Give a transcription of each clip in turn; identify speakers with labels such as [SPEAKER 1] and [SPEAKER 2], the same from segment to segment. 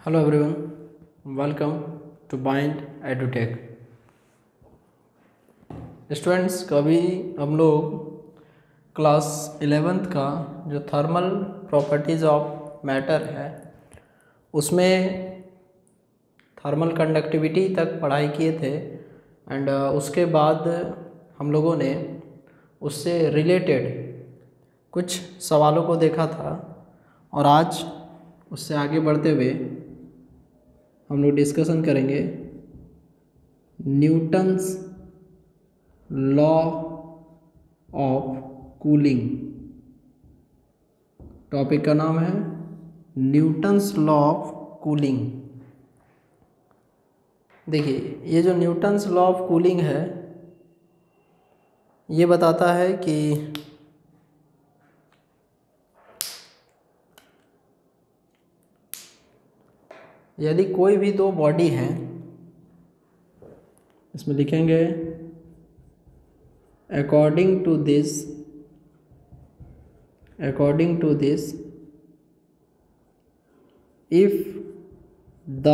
[SPEAKER 1] Hello everyone, welcome to Bind Edutech. Students, कभी हम लोग क्लास 11th का जो थर्मल प्रॉपर्टीज़ ऑफ मैटर है उसमें थर्मल कंडक्टिविटी तक पढ़ाई किए थे एंड उसके बाद हम लोगों ने उससे रिलेटेड कुछ सवालों को देखा था और आज उससे आगे बढ़ते हुए हम लोग डिस्कशन करेंगे Newton's law of cooling. Topic का नाम है न्यूटन्स लॉ ऑफ कूलिंग। देखिए, ये जो न्यूटन्स लॉ ऑफ कूलिंग है ये बताता है कि यदि कोई भी दो बॉडी हैं, इसमें लिखेंगे according to this if the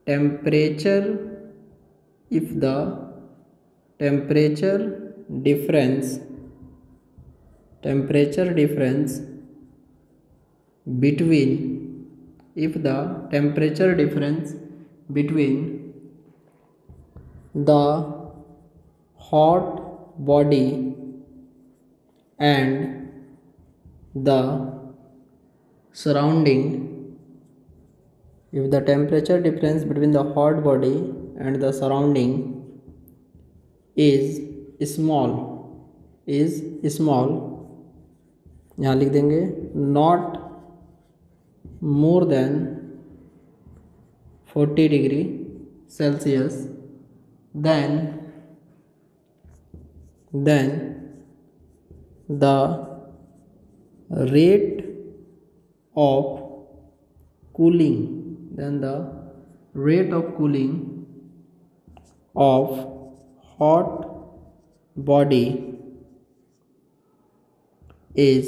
[SPEAKER 1] temperature difference between the hot body and the surrounding, if the temperature difference between the hot body and the surrounding is small, यहाँ लिख देंगे not more than 40 degree Celsius, then the rate of cooling of hot body is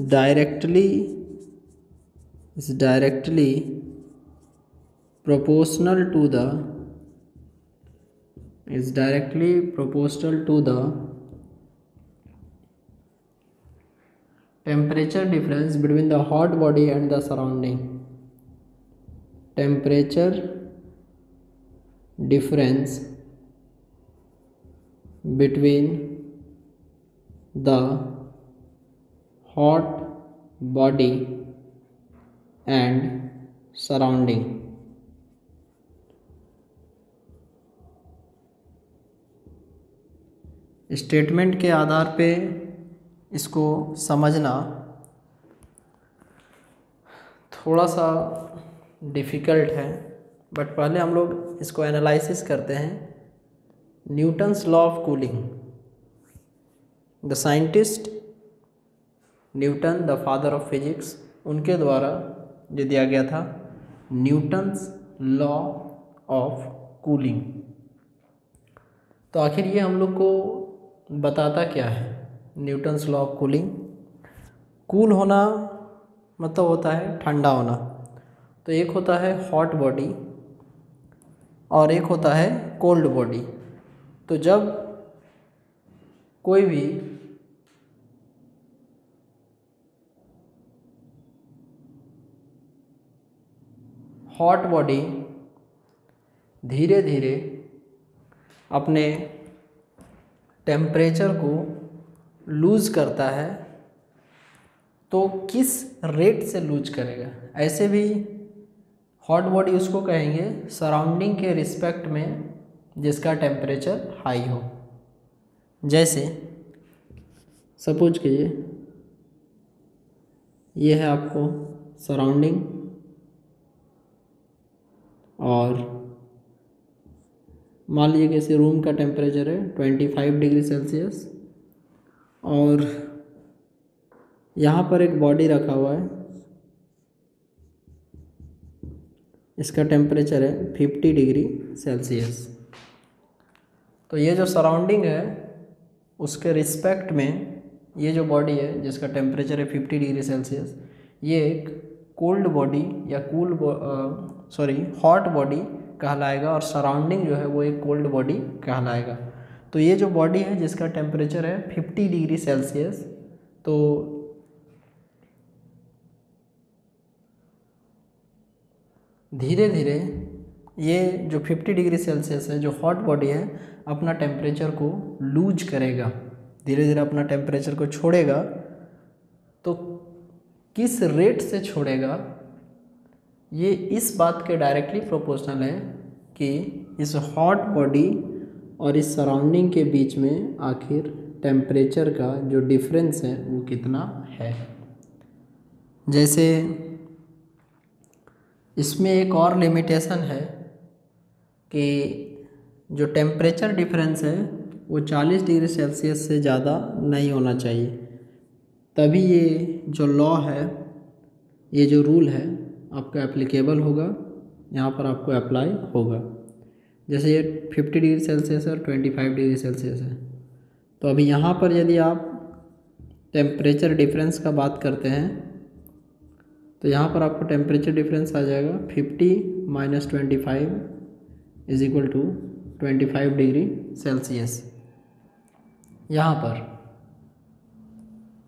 [SPEAKER 1] directly proportional to the temperature difference between the hot body and the surrounding. Temperature difference between the hot body and surrounding. Statement के आधार पे इसको समझना थोड़ा सा difficult है, but पहले हम लोग इसको एनालिसिस करते हैं। Newton's law of cooling, the scientist Newton, the father of physics, उनके द्वारा जो दिया गया था न्यूटन्स लॉ ऑफ कूलिंग। तो आखिर ये हम लोग को बताता क्या है Newton's law of cooling? Cool होना मतलब होता है ठंडा होना। तो एक होता है हॉट बॉडी और एक होता है कोल्ड बॉडी। तो जब कोई भी हॉट बॉडी धीरे धीरे अपने टेम्परेचर को लूज़ करता है, तो किस रेट से लूज करेगा? ऐसे भी हॉट बॉडी उसको कहेंगे सराउंडिंग के रिस्पेक्ट में जिसका टेम्परेचर हाई हो। जैसे सपोज कीजिए ये है आपको सराउंडिंग और मान लीजिए कि इस रूम का टेम्परेचर है 25 डिग्री सेल्सियस और यहाँ पर एक बॉडी रखा हुआ है, इसका टेम्परेचर है 50 डिग्री सेल्सियस। तो ये जो सराउंडिंग है उसके रिस्पेक्ट में ये जो बॉडी है जिसका टेम्परेचर है 50 डिग्री सेल्सियस, ये एक कोल्ड बॉडी या हॉट बॉडी कहलाएगा, और सराउंडिंग जो है वो एक कोल्ड बॉडी कहलाएगा। तो ये जो बॉडी है जिसका टेम्परेचर है 50 डिग्री सेल्सियस, तो धीरे धीरे ये जो 50 डिग्री सेल्सियस है जो हॉट बॉडी है अपना टेम्परेचर को लूज करेगा, धीरे धीरे अपना टेम्परेचर को छोड़ेगा। तो किस रेट से छोड़ेगा ये इस बात के डायरेक्टली प्रोपोर्शनल है कि इस हॉट बॉडी और इस सराउंडिंग के बीच में आखिर टेम्परेचर का जो डिफरेंस है वो कितना है। जैसे इसमें एक और लिमिटेशन है कि जो टेम्परेचर डिफरेंस है वो 40 डिग्री सेल्सियस से ज़्यादा नहीं होना चाहिए, तभी ये जो लॉ है, ये जो रूल है आपका एप्लीकेबल होगा, यहाँ पर आपको अप्लाई होगा। जैसे ये 50 डिग्री सेल्सियस और 25 डिग्री सेल्सियस है, तो अभी यहाँ पर यदि आप टेम्परेचर डिफरेंस का बात करते हैं तो यहाँ पर आपको टेम्परेचर डिफरेंस आ जाएगा 50 minus 25 is equal to 25 degree Celsius यहाँ पर।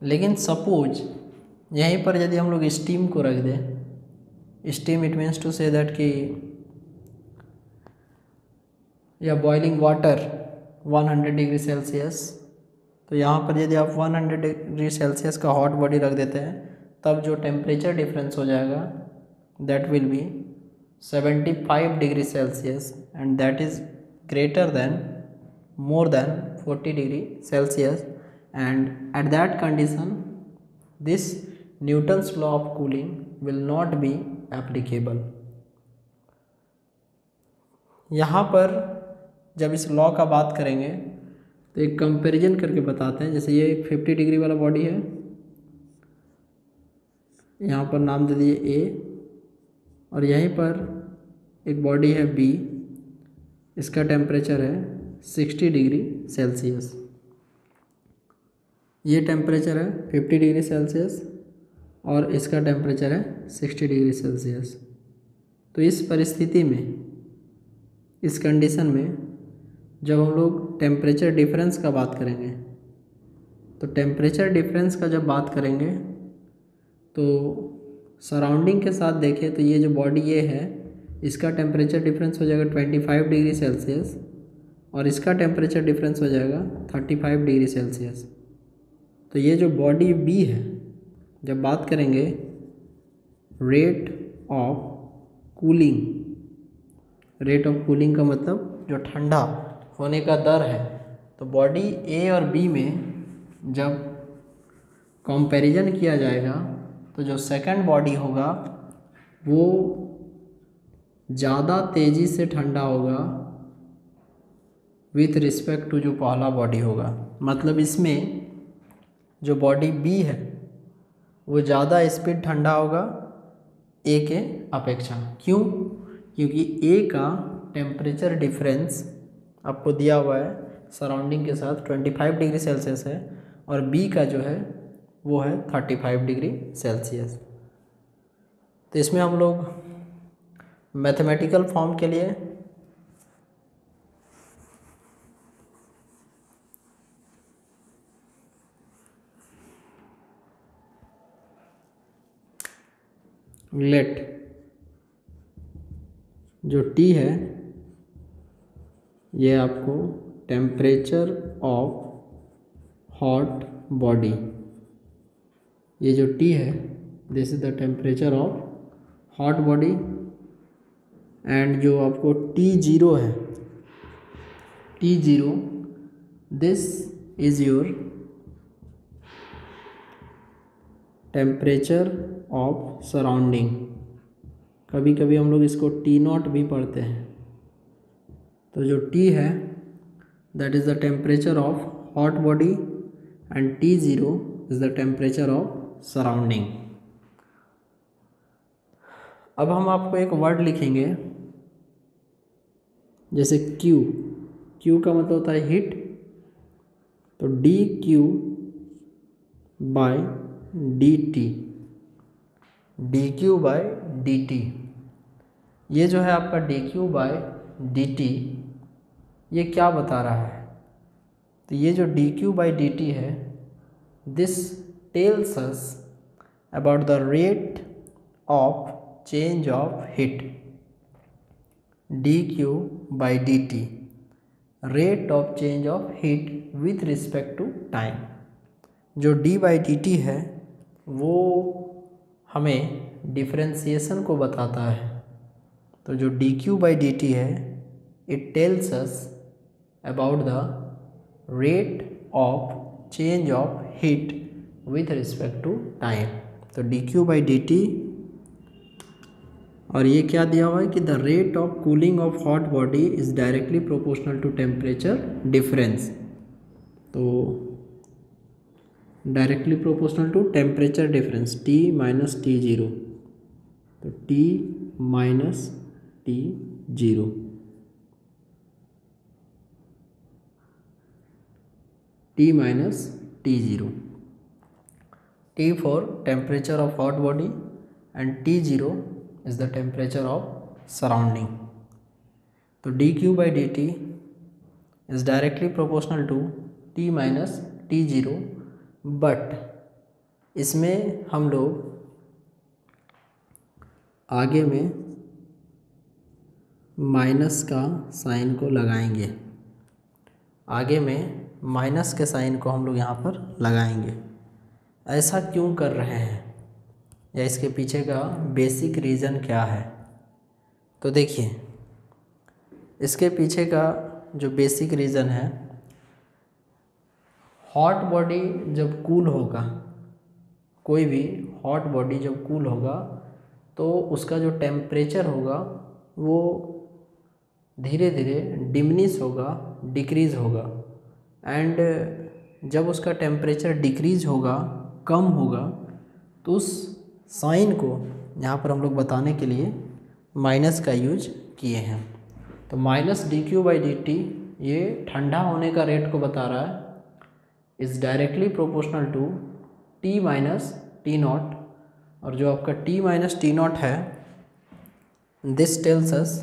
[SPEAKER 1] लेकिन सपोज यहीं पर यदि हम लोग स्टीम को रख दें, steam it means to say that कि या बॉइलिंग वाटर 100 डिग्री सेल्सियस, तो यहाँ पर यदि आप 100 डिग्री सेल्सियस का हॉट बॉडी रख देते हैं तब जो टेम्परेचर डिफरेंस हो जाएगा that will be 75 degree Celsius, and that is greater than more than 40 degree Celsius, and at that condition this Newton's law of cooling will not be applicable. यहाँ पर जब इस लॉ का बात करेंगे तो एक कंपैरिजन करके बताते हैं। जैसे ये एक 50 डिग्री वाला बॉडी है, यहाँ पर नाम दे दिए ए, और यहीं पर एक बॉडी है बी, इसका टेम्परेचर है 60 डिग्री सेल्सियस। ये टेम्परेचर है 50 डिग्री सेल्सियस और इसका टेम्परेचर है 60 डिग्री सेल्सियस। तो इस परिस्थिति में, इस कंडीशन में जब हम लोग टेम्परेचर डिफरेंस का बात करेंगे, तो टेम्परेचर डिफरेंस का जब बात करेंगे तो सराउंडिंग के साथ देखें तो ये जो बॉडी ये है इसका टेम्परेचर डिफरेंस हो जाएगा 25 डिग्री सेल्सियस और इसका टेम्परेचर डिफरेंस हो जाएगा 35 डिग्री सेल्सियस। तो ये जो बॉडी बी है, जब बात करेंगे rate of cooling, rate of cooling का मतलब जो ठंडा होने का दर है, तो बॉडी ए और बी में जब कंपैरिजन किया जाएगा तो जो सेकंड बॉडी होगा वो ज़्यादा तेज़ी से ठंडा होगा विथ रिस्पेक्ट टू जो पहला बॉडी होगा। मतलब इसमें जो बॉडी बी है वो ज़्यादा स्पीड ठंडा होगा ए के अपेक्षा। क्यों? क्योंकि ए का टेम्परेचर डिफरेंस आपको दिया हुआ है सराउंडिंग के साथ 25 डिग्री सेल्सियस है और बी का जो है वो है 35 डिग्री सेल्सियस। तो इसमें हम लोग मैथमेटिकल फॉर्म के लिए लेट जो टी है ये आपको टेम्परेचर ऑफ हॉट बॉडी, ये जो टी है this is the temperature of hot body, and जो आपको T0 है, T0 this is your temperature of surrounding. कभी कभी हम लोग इसको T0 भी पढ़ते हैं। तो जो T है that is the temperature of hot body and T0 is the temperature of surrounding. अब हम आपको एक वर्ड लिखेंगे जैसे Q, Q का मतलब होता है हीट, तो DQ by D T, D Q by D T. ये जो है आपका D Q by D T, ये क्या बता रहा है? तो ये जो D Q by D T है, this tells us about the rate of change of heat. D Q by D T, rate of change of heat with respect to time. जो डी बाई डी टी है वो हमें differentiation को बताता है। तो जो D Q by D T है, it tells us about the rate of change of heat with respect to time. तो D Q by D T, और ये क्या दिया हुआ है कि the rate of cooling of hot body is directly proportional to temperature difference. तो directly proportional to temperature difference T minus T0। तो T minus T0, T minus T0, T for temperature of hot body and T0 is the temperature of surrounding. तो dq by dt is directly proportional to T minus T0, but इसमें हम लोग आगे में minus का sign को लगाएंगे, आगे में माइनस के साइन को हम लोग यहाँ पर लगाएंगे। ऐसा क्यों कर रहे हैं या इसके पीछे का बेसिक रीज़न क्या है? तो देखिए, इसके पीछे का जो बेसिक रीज़न है, हॉट बॉडी जब कूल होगा, कोई भी हॉट बॉडी जब कूल होगा तो उसका जो टेम्परेचर होगा वो धीरे धीरे डिमिनिश होगा, डिक्रीज़ होगा। एंड जब उसका टेम्परेचर डिक्रीज़ होगा, कम होगा, तो उस साइन को यहाँ पर हम लोग बताने के लिए माइनस का यूज किए हैं। तो minus d Q by D T ये ठंडा होने का रेट को बता रहा है, is directly proportional to t minus T naught. और जो आपका टी माइनस टी नॉट है, this tells us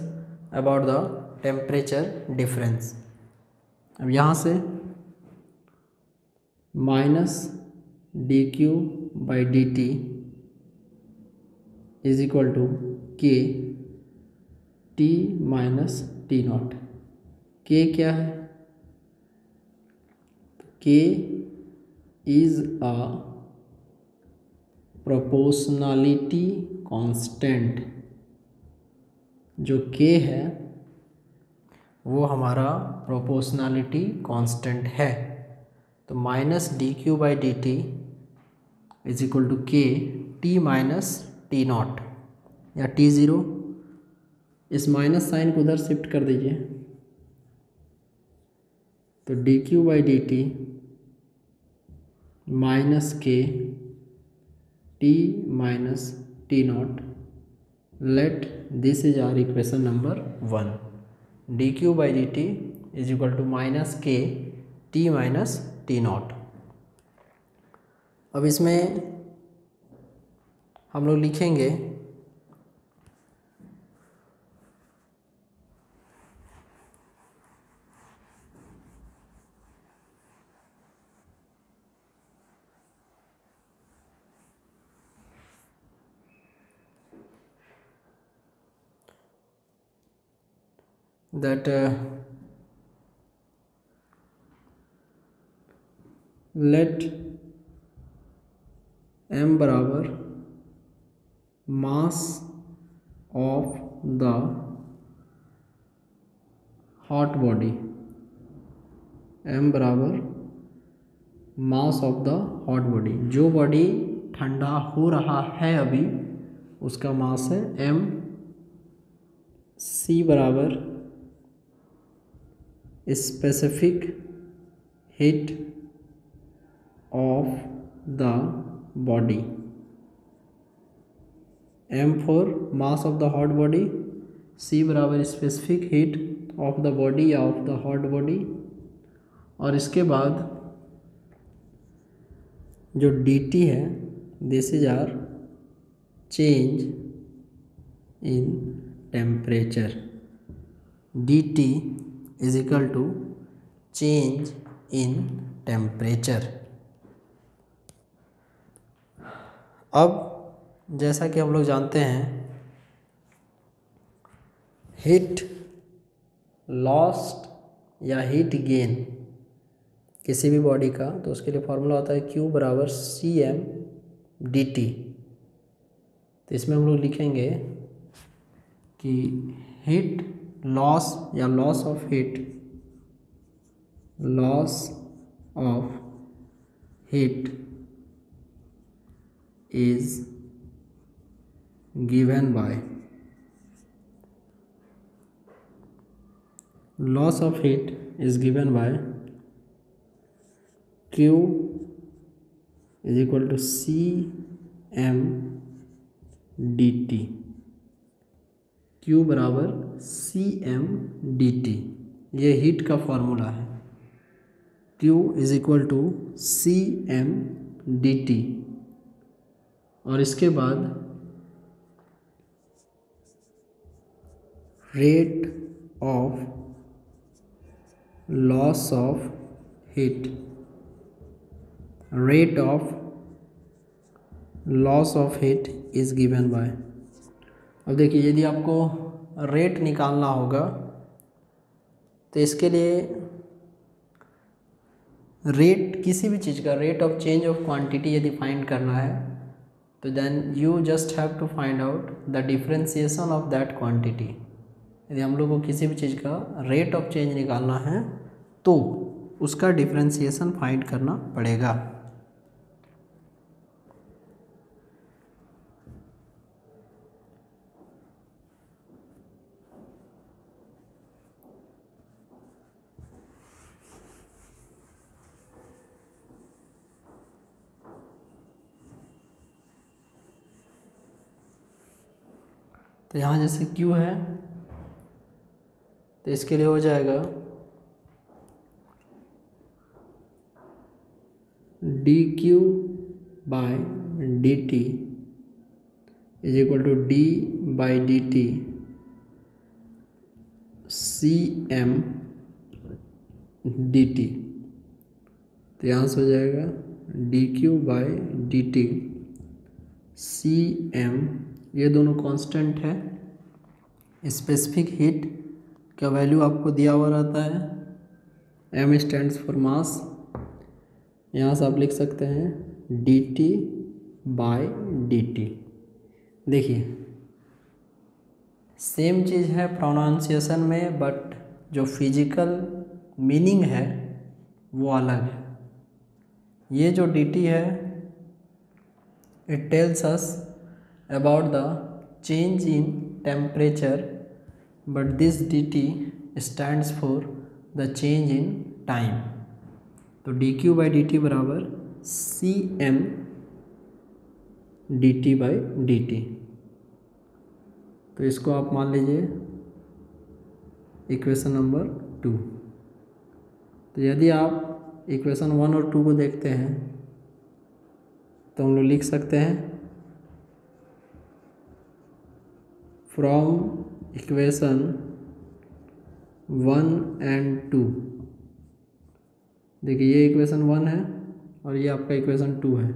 [SPEAKER 1] about the temperature difference. अब यहाँ से minus d Q by D T is equal to k T minus T naught. K क्या है? के इज अ प्रोपोर्शनलिटी कांस्टेंट। जो के है वो हमारा प्रोपोर्शनलिटी कांस्टेंट है। तो minus d Q by D T is equal to k T minus T naught या T0। इस माइनस साइन को उधर शिफ्ट कर दीजिए, तो D Q by D T minus के T minus T naught. Let this is our equation number 1। D Q by D T is equal to minus के T minus T naught. अब इसमें हम लोग लिखेंगे that let m बराबर mass of the hot body, m बराबर mass of the hot body. जो body ठंडा हो रहा है अभी, उसका मास है m। c बराबर specific heat of the body, m for mass of the hot body, c बराबर specific heat of the body या ऑफ द हॉट बॉडी। और इसके बाद जो dt है this is our change in temperature, dt is equal to change in temperature. अब जैसा कि हम लोग जानते हैं हीट लॉस्ट या हीट गेन किसी भी बॉडी का, तो उसके लिए फॉर्मूला होता है Q बराबर CmdT। तो इसमें हम लोग लिखेंगे कि हीट लॉस या loss of heat is given bye loss of heat is given by Q is equal to CmdT। Q बराबर CmdT, ये हीट का फॉर्मूला है। Q is equal to CmdT और इसके बाद rate of loss of heat, rate of loss of heat is given by. अब देखिए यदि आपको रेट निकालना होगा तो इसके लिए रेट किसी भी चीज़ का rate of change of quantity यदि फाइंड करना है तो then you just have to find out the differentiation of that quantity. यदि हम लोग को किसी भी चीज़ का रेट ऑफ चेंज निकालना है तो उसका डिफरेंशिएशन फाइंड करना पड़ेगा। तो यहाँ जैसे Q है तो इसके लिए हो जाएगा dQ by dt is equal to d by dt Cm dt। तो यहाँ से हो जाएगा dQ बाय dt Cm, ये दोनों कांस्टेंट है। स्पेसिफिक हीट का वैल्यू आपको दिया हुआ रहता है, m स्टैंड्स फॉर मास। यहाँ से आप लिख सकते हैं dt बाय dt। देखिए सेम चीज़ है प्रोनाउंसिएशन में, बट जो फिजिकल मीनिंग है वो अलग है। ये जो dt है it tells us about the change in temperature, but this dt stands for the change in time. तो dQ बाई dt बराबर Cm dt बाई dt। तो इसको आप मान लीजिए इक्वेशन नंबर 2। तो यदि आप इक्वेशन 1 और 2 को देखते हैं तो हम लोग लिख सकते हैं फ्रॉम इक्वेशन 1 एंड 2। देखिए ये इक्वेशन 1 है और ये आपका इक्वेशन 2 है।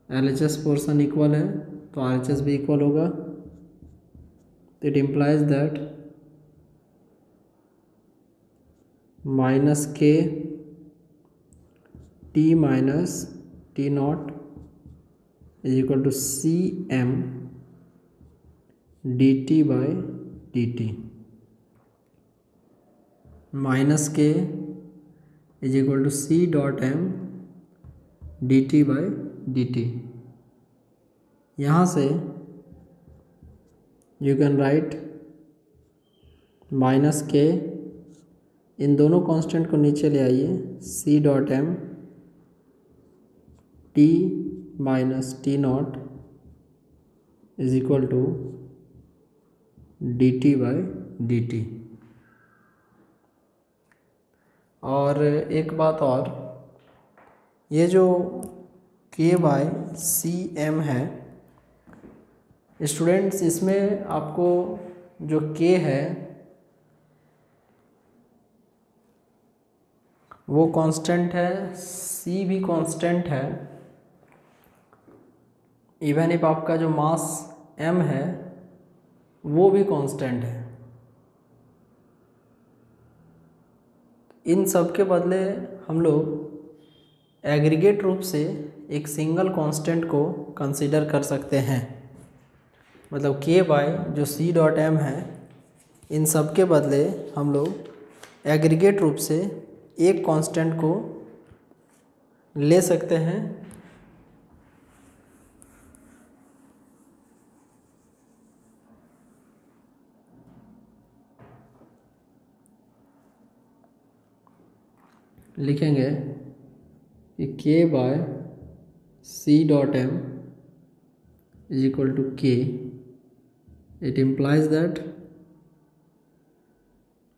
[SPEAKER 1] LHS पोर्शन इक्वल है तो RHS भी इक्वल होगा। इट इम्प्लाइज दैट माइनस के T minus T naught is equal to Cm dt by dt, minus K is equal to C dot m dt by dt। यहाँ से you can write minus के, इन दोनों constant को नीचे ले आइए, C dot m t minus T naught is equal to dt by dt। और एक बात और, ये जो के बाय सी एम है। स्टूडेंट्स, इसमें आपको जो के है वो कांस्टेंट है, सी भी कांस्टेंट है। इवन इफ आपका जो मास एम है वो भी कांस्टेंट है। इन सब के बदले हम लोग एग्रीगेट रूप से एक सिंगल कांस्टेंट को कंसीडर कर सकते हैं। मतलब के बाय जो सी डॉट एम है, इन सब के बदले हम लोग एग्रीगेट रूप से एक कांस्टेंट को ले सकते हैं। लिखेंगे कि k by c dot m is equal to k. It implies that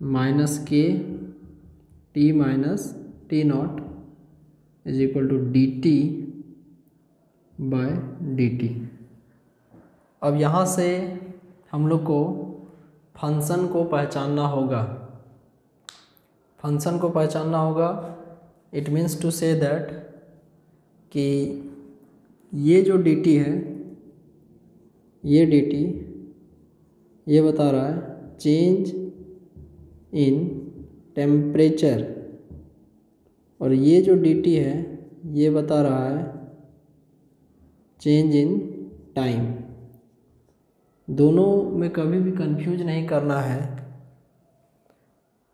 [SPEAKER 1] minus के T minus T naught is equal to d t by D t. अब यहाँ से हम लोग को फंक्शन को पहचानना होगा। फंक्शन को पहचानना होगा, it means to say that कि ये जो डी टी है, ये डी टी ये बता रहा है चेंज इन टेम्परेचर, और ये जो डी टी है ये बता रहा है चेंज इन टाइम। दोनों में कभी भी कंफ्यूज नहीं करना है।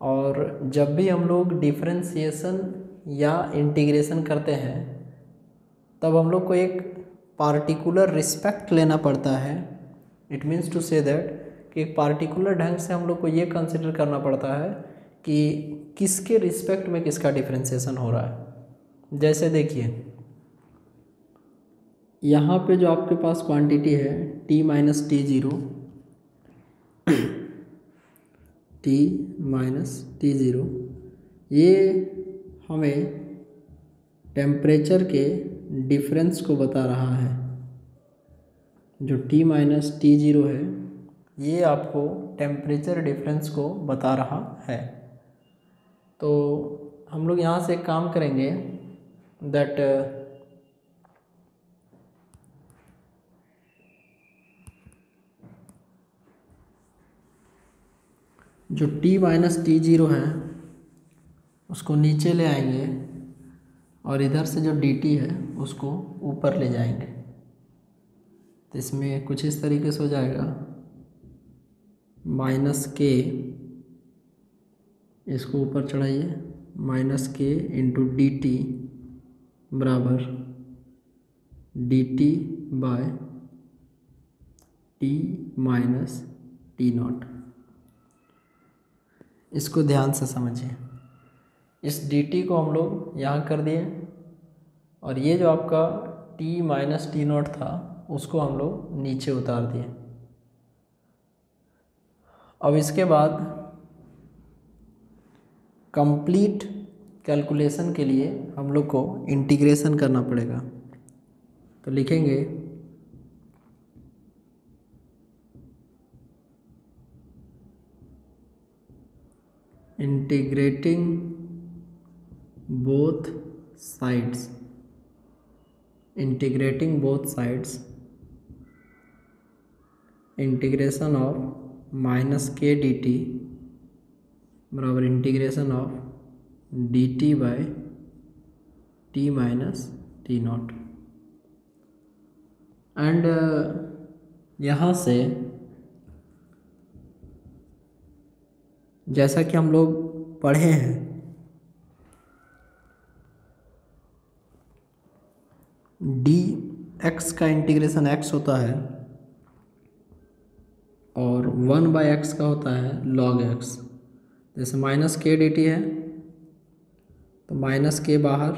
[SPEAKER 1] और जब भी हम लोग डिफरेंशिएशन या इंटीग्रेशन करते हैं तब हम लोग को एक पार्टिकुलर रिस्पेक्ट लेना पड़ता है। It means to say that कि एक पार्टिकुलर ढंग से हम लोग को ये कंसिडर करना पड़ता है कि किसके रिस्पेक्ट में किसका डिफरेंशिएशन हो रहा है। जैसे देखिए, यहाँ पे जो आपके पास क्वांटिटी है T minus T zero, T minus T zero, ये हमें टेम्परेचर के डिफरेंस को बता रहा है। जो टी माइनस टी ज़ीरो है ये आपको टेम्परेचर डिफरेंस को बता रहा है। तो हम लोग यहाँ से एक काम करेंगे दैट जो टी माइनस टी ज़ीरो है उसको नीचे ले आएंगे और इधर से जो डी टी है उसको ऊपर ले जाएंगे। तो इसमें कुछ इस तरीके से हो जाएगा, माइनस के, इसको ऊपर चढ़ाइए, minus k into d t बराबर d t by t minus T naught. इसको ध्यान से समझिए। इस डी टी को हम लोग यहाँ कर दिए और ये जो आपका टी माइनस टी नॉट था उसको हम लोग नीचे उतार दिए। अब इसके बाद कंप्लीट कैलकुलेशन के लिए हम लोग को इंटीग्रेशन करना पड़ेगा। तो लिखेंगे integrating both sides, integrating both sides, integration of minus k d t बराबर integration of d t by t minus T naught. And यहाँ से जैसा कि हम लोग पढ़े हैं डी एक्स का इंटीग्रेशन एक्स होता है और 1/x का होता है log x। जैसे माइनस के डी टी है तो माइनस के बाहर,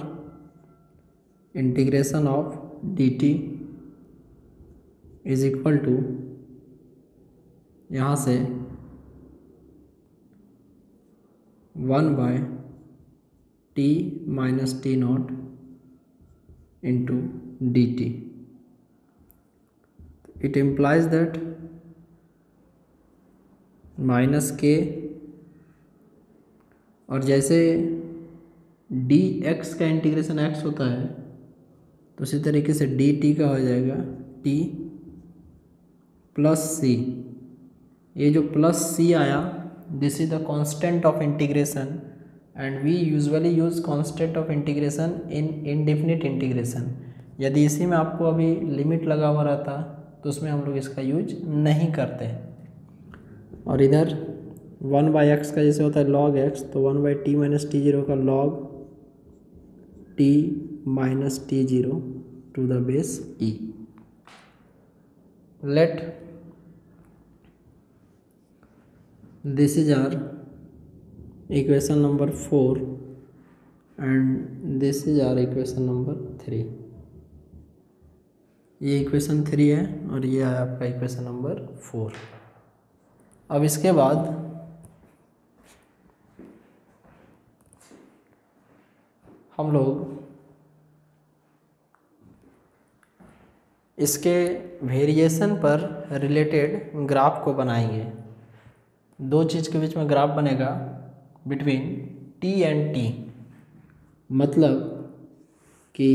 [SPEAKER 1] integration of d T is equal to यहाँ से 1/t minus T naught into dt. It implies that minus k, और जैसे डी एक्स का इंटीग्रेशन एक्स होता है तो उसी तरीके से डी टी का हो जाएगा टी प्लस सी. ये जो प्लस सी आया, this is the constant of integration, and we usually use constant of integration in indefinite integration. यदि इसी में आपको अभी लिमिट लगा हुआ रहता तो उसमें हम लोग इसका यूज नहीं करते हैं. और इधर 1/x का जैसे होता है log x, तो 1/t माइनस टी जीरो का log t minus t zero to the base e. Let this is our equation number 4 and this is our equation number 3. ये इक्वेशन 3 है और ये है आपका इक्वेशन नंबर 4. अब इसके बाद हम लोग इसके वेरिएशन पर रिलेटेड ग्राफ को बनाएंगे. दो चीज़ के बीच में ग्राफ बनेगा बिटवीन t एंड t, मतलब कि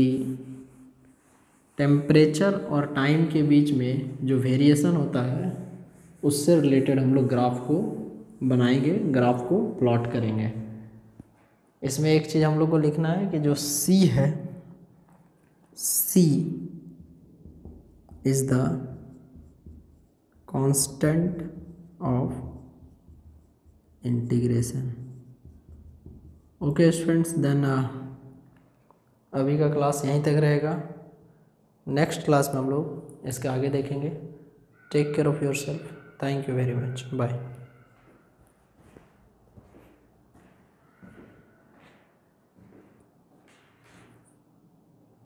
[SPEAKER 1] टेम्परेचर और टाइम के बीच में जो वेरिएशन होता है उससे रिलेटेड हम लोग ग्राफ को बनाएंगे, ग्राफ को प्लॉट करेंगे. इसमें एक चीज़ हम लोग को लिखना है कि जो c है, c is the constant of integration. Okay students, then अभी का क्लास यहीं तक रहेगा. नेक्स्ट क्लास में हम लोग इसके आगे देखेंगे. Take care of yourself. Thank you very much. Bye.